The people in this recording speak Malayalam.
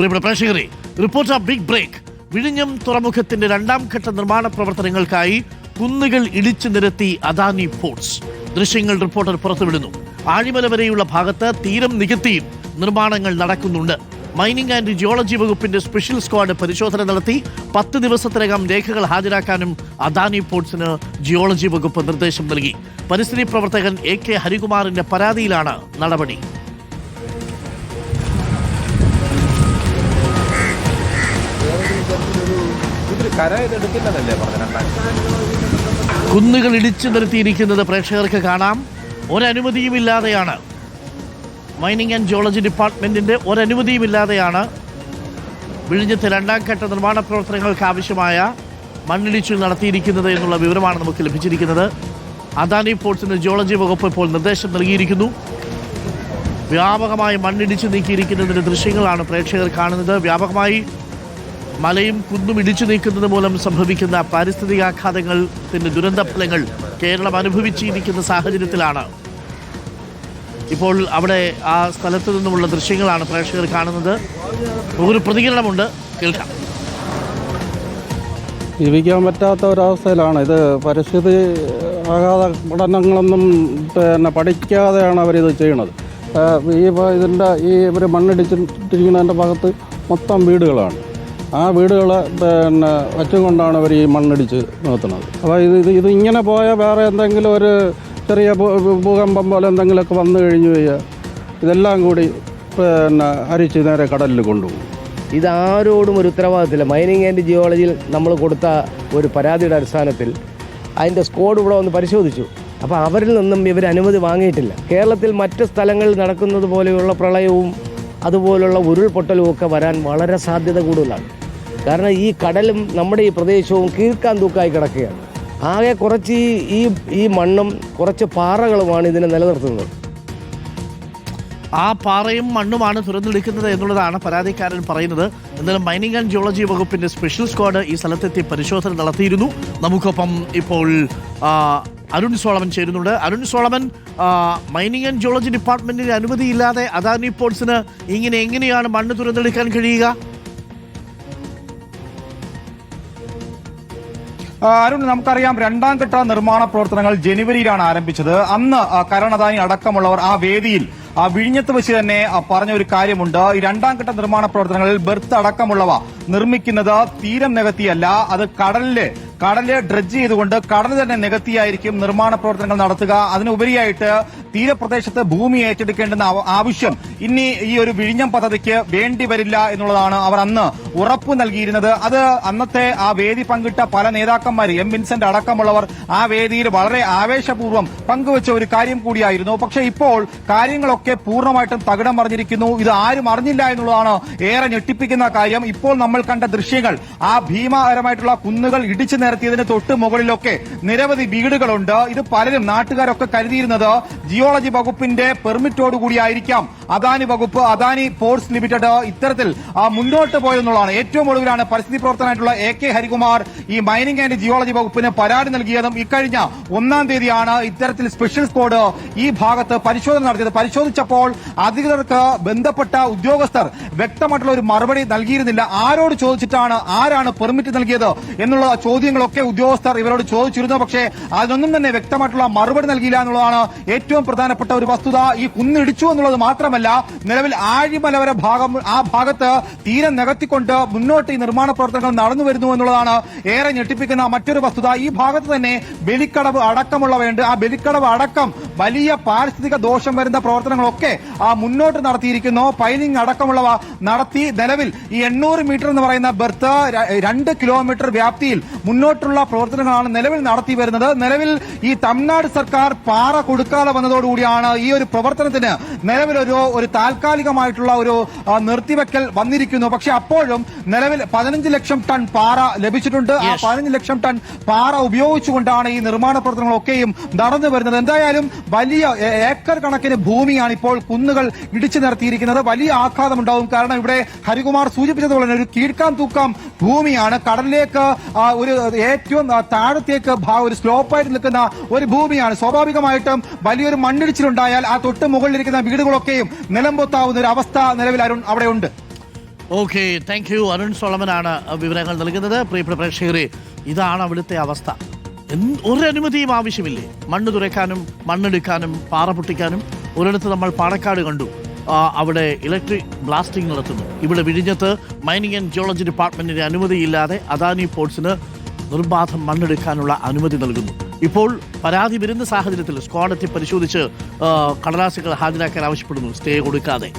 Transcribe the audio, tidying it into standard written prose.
പ്രിയപ്പെട്ട പ്രേക്ഷകരെ, റിപ്പോർട്ടർ ബിഗ് ബ്രേക്ക്. വിഴിഞ്ഞം തുറമുഖത്തിന്റെ രണ്ടാം ഘട്ട നിർമ്മാണ പ്രവർത്തനങ്ങൾക്കായി കുന്നുകൾ ഇടിച്ചു നിരത്തി അദാനി പോർട്സ്. ദൃശ്യങ്ങൾ റിപ്പോർട്ടർ പുറത്തുവിടുന്നു. ആഴിമല വരെയുള്ള ഭാഗത്ത് തീരം നികത്തിയും നിർമ്മാണങ്ങൾ നടക്കുന്നുണ്ട്. മൈനിങ് ആൻഡ് ജിയോളജി വകുപ്പിന്റെ സ്പെഷ്യൽ സ്ക്വാഡ് പരിശോധന നടത്തി 10 ദിവസത്തിനകം രേഖകൾ ഹാജരാക്കാനും അദാനി പോർട്സിന് ജിയോളജി വകുപ്പ് നിർദ്ദേശം നൽകി. പരിസ്ഥിതി പ്രവർത്തകൻ AK ഹരികുമാറിന്റെ പരാതിയിലാണ് നടപടി. കുന്നുകൾ ഇടിച്ചു നിർത്തിയിരിക്കുന്നത് പ്രേക്ഷകർക്ക് കാണാം. ഒരനുമതിയുമില്ലാതെയാണ്, മൈനിങ് ആൻഡ് ജിയോളജി ഡിപ്പാർട്ട്മെന്റിന്റെ ഒരനുമതിയുമില്ലാതെയാണ് വിഴിഞ്ഞത്തെ രണ്ടാം ഘട്ട നിർമ്മാണ പ്രവർത്തനങ്ങൾക്ക് ആവശ്യമായ മണ്ണിടിച്ചിൽ നടത്തിയിരിക്കുന്നത് എന്നുള്ള വിവരമാണ് നമുക്ക് ലഭിച്ചിരിക്കുന്നത്. അദാനി പോർട്സിന് ജിയോളജി വകുപ്പ് ഇപ്പോൾ നിർദ്ദേശം നൽകിയിരിക്കുന്നു. വ്യാപകമായി മണ്ണിടിച്ചു നീക്കിയിരിക്കുന്നതിന്റെ ദൃശ്യങ്ങളാണ് പ്രേക്ഷകർ കാണുന്നത്. വ്യാപകമായി മലയും കുന്നും ഇടിച്ചു നീക്കുന്നത് മൂലം സംഭവിക്കുന്ന പാരിസ്ഥിതികാഘാതങ്ങളുടെ ദുരന്ത ഫലങ്ങൾ കേരളം അനുഭവിച്ചിരിക്കുന്ന സാഹചര്യത്തിലാണ് ഇപ്പോൾ അവിടെ ആ സ്ഥലത്ത് നിന്നുമുള്ള ദൃശ്യങ്ങളാണ് പ്രേക്ഷകർ കാണുന്നത്. ഒരു പ്രതികരണമുണ്ട്, കേൾക്കാം. ജീവിക്കാൻ പറ്റാത്ത ഒരവസ്ഥയിലാണ്. ഇത് പരിസ്ഥിതി ആഘാത പഠനങ്ങളൊന്നും പഠിക്കാതെയാണ് അവരിത് ചെയ്യണത്. ഇവർ മണ്ണിടിച്ചിട്ടിരിക്കുന്നതിൻ്റെ ഭാഗത്ത് മൊത്തം വീടുകളാണ്. ആ വീടുകൾ വച്ചുകൊണ്ടാണ് അവർ ഈ മണ്ണിടിച്ച് നിർത്തുന്നത്. അപ്പോൾ ഇത് ഇങ്ങനെ പോയാൽ വേറെ എന്തെങ്കിലും ഒരു ചെറിയ ഭൂകമ്പം പോലെ എന്തെങ്കിലുമൊക്കെ വന്നു കഴിഞ്ഞു കഴിഞ്ഞാൽ ഇതെല്ലാം കൂടി അരിച്ച് നേരെ കടലിൽ കൊണ്ടുപോകും. ഇതാരോടും ഒരു ഉത്തരവാദിത്തമില്ല. മൈനിങ് ആൻഡ് ജിയോളജിയിൽ നമ്മൾ കൊടുത്ത ഒരു പരാതിയുടെ അടിസ്ഥാനത്തിൽ അതിൻ്റെ സ്ക്വാഡ് ഇവിടെ വന്ന് പരിശോധിച്ചു. അപ്പോൾ അവരിൽ നിന്നും ഇവർ അനുമതി വാങ്ങിയിട്ടില്ല. കേരളത്തിൽ മറ്റ് സ്ഥലങ്ങളിൽ നടക്കുന്നത് പോലെയുള്ള പ്രളയവും അതുപോലുള്ള ഉരുൾപൊട്ടലും ഒക്കെ വരാൻ വളരെ സാധ്യത കൂടുതലാണ്. കാരണം ഈ കടലും നമ്മുടെ ഈ പ്രദേശവും കീഴ്ക്കാൻ തൂക്കായി കിടക്കുകയാണ്. ആകെ കുറച്ച് ഈ മണ്ണും കുറച്ച് പാറകളുമാണ് ഇതിനെ നിലനിർത്തുന്നത്. ആ പാറയും മണ്ണുമാണ് തുറന്നെടുക്കുന്നത് എന്നുള്ളതാണ് പരാതിക്കാരൻ പറയുന്നത്. എന്നാലും മൈനിങ് ആൻഡ് ജിയോളജി വകുപ്പിന്റെ സ്പെഷ്യൽ സ്ക്വാഡ് ഈ സ്ഥലത്തെത്തി പരിശോധന നടത്തിയിരുന്നു. നമുക്കൊപ്പം ഇപ്പോൾ അരുൺ സോളമൻ ചേരുന്നുണ്ട്. Arun Solomon, mining and geology ഡിപ്പാർട്ട്മെന്റിന്റെ അനുമതിയില്ലാതെ അദാനി പോർട്സിന് എങ്ങനെയാണ് മണ്ണ് തുറന്നെടുക്കാൻ കഴിയുക? അരുൺ, നമുക്കറിയാം രണ്ടാം ഘട്ട നിർമ്മാണ പ്രവർത്തനങ്ങൾ ജനുവരിയിലാണ് ആരംഭിച്ചത്. അന്ന് കരൺ അദാനി അടക്കമുള്ളവർ ആ വേദിയിൽ വിഴിഞ്ഞത്ത് വെച്ച് തന്നെ പറഞ്ഞ ഒരു കാര്യമുണ്ട്. ഈ രണ്ടാം ഘട്ട നിർമ്മാണ പ്രവർത്തനങ്ങളിൽ ബെർത്ത് അടക്കമുള്ളവ നിർമ്മിക്കുന്നത് തീരം നികത്തിയല്ല, അത് കടലിലെ ഡ്രഡ്ജ് ചെയ്തുകൊണ്ട് കടൽ തന്നെ നികത്തിയായിരിക്കും നിർമ്മാണ പ്രവർത്തനങ്ങൾ നടത്തുക. അതിനുപരിയായിട്ട് തീരപ്രദേശത്ത് ഭൂമി ഏറ്റെടുക്കേണ്ടെന്ന ആവശ്യം ഇനി ഈ ഒരു വിഴിഞ്ഞം പദ്ധതിക്ക് വേണ്ടി വരില്ല എന്നുള്ളതാണ് അവർ അന്ന് ഉറപ്പു നൽകിയിരുന്നത്. അത് അന്നത്തെ ആ വേദി പങ്കിട്ട പല നേതാക്കന്മാർ, എം വിൻസെന്റ് അടക്കമുള്ളവർ ആ വേദിയിൽ വളരെ ആവേശപൂർവ്വം പങ്കുവച്ച ഒരു കാര്യം കൂടിയായിരുന്നു. പക്ഷേ ഇപ്പോൾ കാര്യങ്ങളൊക്കെ പൂർണ്ണമായിട്ടും തകിടം മറിഞ്ഞിരിക്കുന്നു. ഇത് ആരും അറിഞ്ഞില്ല എന്നുള്ളതാണ് ഏറെ ഞെട്ടിപ്പിക്കുന്ന കാര്യം. ഇപ്പോൾ നമ്മൾ കണ്ട ദൃശ്യങ്ങൾ, ആ ഭീമാകരമായിട്ടുള്ള കുന്നുകൾ ഇടിച്ചു നിരത്തിയതിന് തൊട്ട് മുകളിലൊക്കെ നിരവധി വീടുകളുണ്ട്. ഇത് പലരും നാട്ടുകാരൊക്കെ കരുതിയിരുന്നത് ജിയോളജി വകുപ്പിന്റെ പെർമിറ്റോടുകൂടിയായിരിക്കാം അദാനി വകുപ്പ്, അദാനി പോർട്സ് ലിമിറ്റഡ് ഇത്തരത്തിൽ മുന്നോട്ട് പോയെന്നുള്ളതാണ്. ഏറ്റവും ഒടുവിലാണ് പരിസ്ഥിതി പ്രവർത്തനമായിട്ടുള്ള AK ഹരികുമാർ ഈ മൈനിങ് ആൻഡ് ജിയോളജി വകുപ്പിന് പരാതി നൽകിയതും ഇക്കഴിഞ്ഞ 1-ാം തീയതിയാണ് ഇത്തരത്തിൽ സ്പെഷ്യൽ സ്ക്വാഡ് ഈ ഭാഗത്ത് പരിശോധന നടത്തിയത്. പരിശോധിച്ചപ്പോൾ അധികൃതർക്ക് ബന്ധപ്പെട്ട ഉദ്യോഗസ്ഥർ വ്യക്തമായിട്ടുള്ള ഒരു മറുപടി നൽകിയിരുന്നില്ല. ആരോട് ചോദിച്ചിട്ടാണ്, ആരാണ് പെർമിറ്റ് നൽകിയത് എന്നുള്ള ചോദ്യങ്ങളൊക്കെ ഉദ്യോഗസ്ഥർ ഇവരോട് ചോദിച്ചിരുന്നു. പക്ഷേ അതിനൊന്നും തന്നെ വ്യക്തമായിട്ടുള്ള മറുപടി നൽകിയില്ല എന്നുള്ളതാണ് ഏറ്റവും പ്രധാനപ്പെട്ട ഒരു വസ്തുത. ഈ കുന്നിടിച്ചു എന്നുള്ളത് മാത്രമല്ല, നിലവിൽ ആഴിമല വരെ ആ ഭാഗത്ത് തീരം നികത്തിക്കൊണ്ട് മുന്നോട്ട് ഈ നിർമ്മാണ പ്രവർത്തനങ്ങൾ നടന്നു വരുന്നു എന്നുള്ളതാണ് ഏറെ ഞെട്ടിപ്പിക്കുന്ന മറ്റൊരു വസ്തുത. ഈ ഭാഗത്ത് തന്നെ ബലിക്കടവ് അടക്കമുള്ളവയുണ്ട്. ആ ബലിക്കടവ് അടക്കം വലിയ പാരിസ്ഥിതിക ദോഷം വരുന്ന പ്രവർത്തനങ്ങളൊക്കെ മുന്നോട്ട് നടത്തിയിരിക്കുന്നു. പൈലിംഗ് അടക്കമുള്ളവ നടത്തി നിലവിൽ ഈ 800 മീറ്റർ എന്ന് പറയുന്ന ബെർത്ത് 2 കിലോമീറ്റർ വ്യാപ്തിയിൽ മുന്നോട്ടുള്ള പ്രവർത്തനങ്ങളാണ് നിലവിൽ നടത്തി വരുന്നത്. നിലവിൽ ഈ തമിഴ്നാട് സർക്കാർ പാറ കൊടുക്കാതെ വന്നതോടുകൂടിയാണ് ഈ ഒരു പ്രവർത്തനത്തിന് നിലവിൽ ഒരു താൽക്കാലികമായിട്ടുള്ള ഒരു നിർത്തിവെക്കൽ വന്നിരിക്കുന്നു. പക്ഷെ അപ്പോഴും നിലവിൽ 15 ലക്ഷം ടൺ പാറ ലഭിച്ചിട്ടുണ്ട്. ആ 15 ലക്ഷം ടൺ പാറ ഉപയോഗിച്ചുകൊണ്ടാണ് ഈ നിർമ്മാണ പ്രവർത്തനങ്ങളൊക്കെയും നടന്നു വരുന്നത്. എന്തായാലും വലിയ ഏക്കർ കണക്കിന് ഭൂമിയാണ് ഇപ്പോൾ കുന്നുകൾ ഇടിച്ചു നിരത്തിയിരിക്കുന്നത്. വലിയ ആഘാതമുണ്ടാവും. കാരണം ഇവിടെ ഹരികുമാർ സൂചിപ്പിച്ചതുപോലെ തന്നെ ഒരു കീഴ്ക്കാൻ തൂക്കം ഭൂമിയാണ്. കടലിലേക്ക് ഒരു ഏറ്റവും താഴത്തേക്ക് ഒരു സ്ലോപ്പായിട്ട് നിൽക്കുന്ന ഒരു ഭൂമിയാണ്. സ്വാഭാവികമായിട്ടും വലിയൊരു മണ്ണിടിച്ചിലുണ്ടായാൽ ആ തൊട്ട് മുകളിലിരിക്കുന്ന വീടുകളൊക്കെയും നിലംപൊത്താവുന്ന ഒരു അവസ്ഥ നിലവിൽ അവിടെ ഉണ്ട്. Okay, thank you. അരുൺ സോളമനാണ് വിവരങ്ങൾ നൽകുന്നത്. പ്രിയപ്പെട്ട പ്രേക്ഷകരെ, ഇതാണ് അവിടുത്തെ അവസ്ഥ. ഒരു അനുമതിയും ആവശ്യമില്ലേ? മണ്ണ് തുറക്കാനും മണ്ണെടുക്കാനും പാറ പൊട്ടിക്കാനും. ഒരിടത്ത് നമ്മൾ പാണക്കാട് കണ്ടു, അവിടെ ഇലക്ട്രിക് ബ്ലാസ്റ്റിംഗ് നടത്തുന്നു. ഇവിടെ വിഴിഞ്ഞത്ത് മൈനിങ് ആൻഡ് ജിയോളജി ഡിപ്പാർട്ട്മെന്റിന്റെ അനുമതിയില്ലാതെ അദാനി പോർട്സിന് നിർബാധം മണ്ണെടുക്കാനുള്ള അനുമതി നൽകുന്നു. ഇപ്പോൾ പരാതി വരുന്ന സാഹചര്യത്തിൽ സ്ക്വാഡ് എത്തി പരിശോധിച്ച് കടലാസുകൾ ഹാജരാക്കാൻ ആവശ്യപ്പെടുന്നു, സ്റ്റേ കൊടുക്കാതെ.